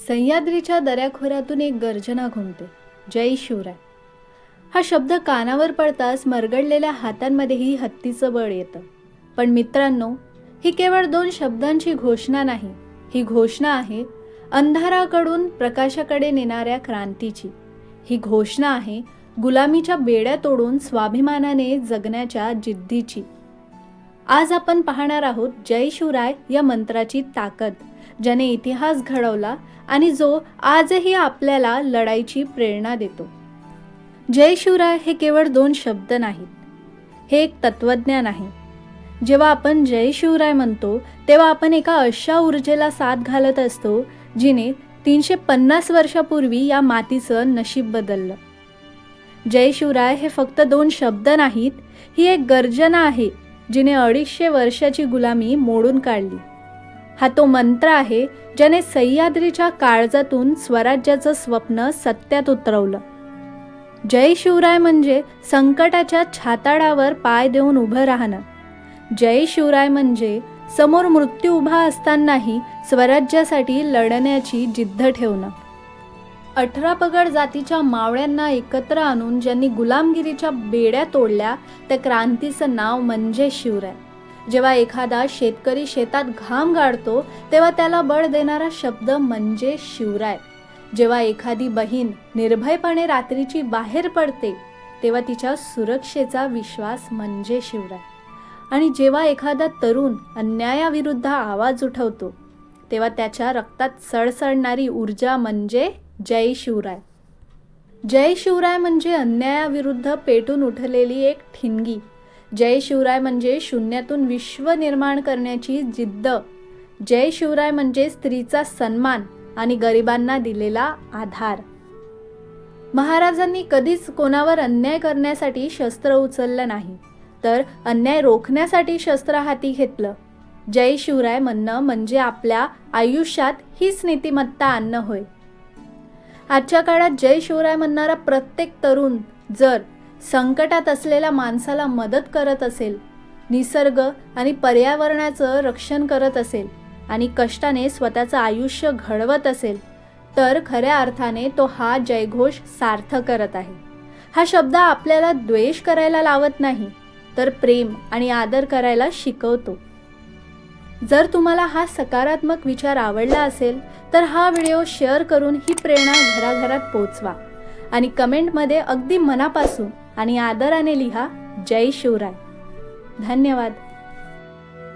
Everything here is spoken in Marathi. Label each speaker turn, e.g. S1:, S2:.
S1: सह्याद्रीच्या दऱ्याखोऱ्यातून एक गर्जना घुमते, जय शिवराय. हा शब्द कानावर पडताच मरगडलेल्या हातांमध्येही हत्तीचं बळ येतं. पण मित्रांनो, ही केवळ 2 शब्दांची घोषणा नाही. ही घोषणा आहे अंधाराकडून प्रकाशाकडे नेणाऱ्या क्रांतीची. ही घोषणा आहे गुलामीच्या बेड्या तोडून स्वाभिमानाने जगण्याच्या जिद्दीची. आज आपण पाहणार आहोत जय शिवराय या मंत्राची ताकद, ज्याने इतिहास घडवला आणि जो आजही आपल्याला लढाईची प्रेरणा देतो. जय शिवराय हे केवळ 2 शब्द नाहीत, हे एक तत्वज्ञान आहे. जेव्हा आपण जय शिवराय म्हणतो तेव्हा आपण एका अशा ऊर्जेला साथ घालत असतो जिने 350 वर्षापूर्वी या मातीचं नशीब बदललं. जय शिवराय हे फक्त 2 शब्द नाहीत, ही एक गर्जना आहे जिने 250 वर्षाची गुलामी मोडून काढली. हा तो मंत्र आहे ज्याने सह्याद्रीच्या काळजातून स्वराज्याचं स्वप्न सत्यात उतरवलं. जय शिवराय म्हणजे संकटाच्या छाताडावर पाय देऊन उभं राहणं. जय शिवराय म्हणजे समोर मृत्यू उभा असतानाही स्वराज्यासाठी लढण्याची जिद्द ठेवणं. 18 पगड जातीच्या मावळ्यांना एकत्र आणून ज्यांनी गुलामगिरीच्या बेड्या तोडल्या, त्या क्रांतीचं नाव म्हणजे शिवराय. जेव्हा एखादा शेतकरी शेतात घाम गाळतो तेव्हा त्याला बळ देणारा शब्द म्हणजे शिवराय. जेव्हा एखादी बहीण निर्भयपणे रात्रीची बाहेर पडते तेव्हा तिच्या सुरक्षेचा विश्वास म्हणजे शिवराय. आणि जेव्हा एखादा तरुण अन्यायाविरुद्ध आवाज उठवतो तेव्हा त्याच्या रक्तात सळसळणारी ऊर्जा म्हणजे जय शिवराय. जय शिवराय म्हणजे अन्यायाविरुद्ध पेटून उठलेली एक ठिणगी. जय शिवराय म्हणजे शून्यातून विश्व निर्माण करण्याची जिद्द. जय शिवराय म्हणजे स्त्रीचा सन्मान आणि गरिबांना दिलेला आधार. महाराजांनी कधीच कोणावर अन्याय करण्यासाठी शस्त्र उचललं नाही, तर अन्याय रोखण्यासाठी शस्त्र हाती घेतलं. जय शिवराय म्हणणं म्हणजे आपल्या आयुष्यात हीच नीतिमत्ता आणणं होय. आजच्या काळात जय शिवराय म्हणणारा प्रत्येक तरुण जर संकटात असलेल्या माणसाला मदत करत असेल, निसर्ग आणि पर्यावरणाचं रक्षण करत असेल आणि कष्टाने स्वतःचं आयुष्य घडवत असेल, तर खऱ्या अर्थाने तो हा जयघोष सार्थ करत आहे. हा शब्द आपल्याला द्वेष करायला लावत नाही, तर प्रेम आणि आदर करायला शिकवतो. जर तुम्हाला हा सकारात्मक विचार आवडला असेल तर हा व्हिडिओ शेअर करून ही प्रेरणा घराघरात पोचवा आणि कमेंटमध्ये अगदी मनापासून आणि आदराने लिहा जय शिवराय. धन्यवाद.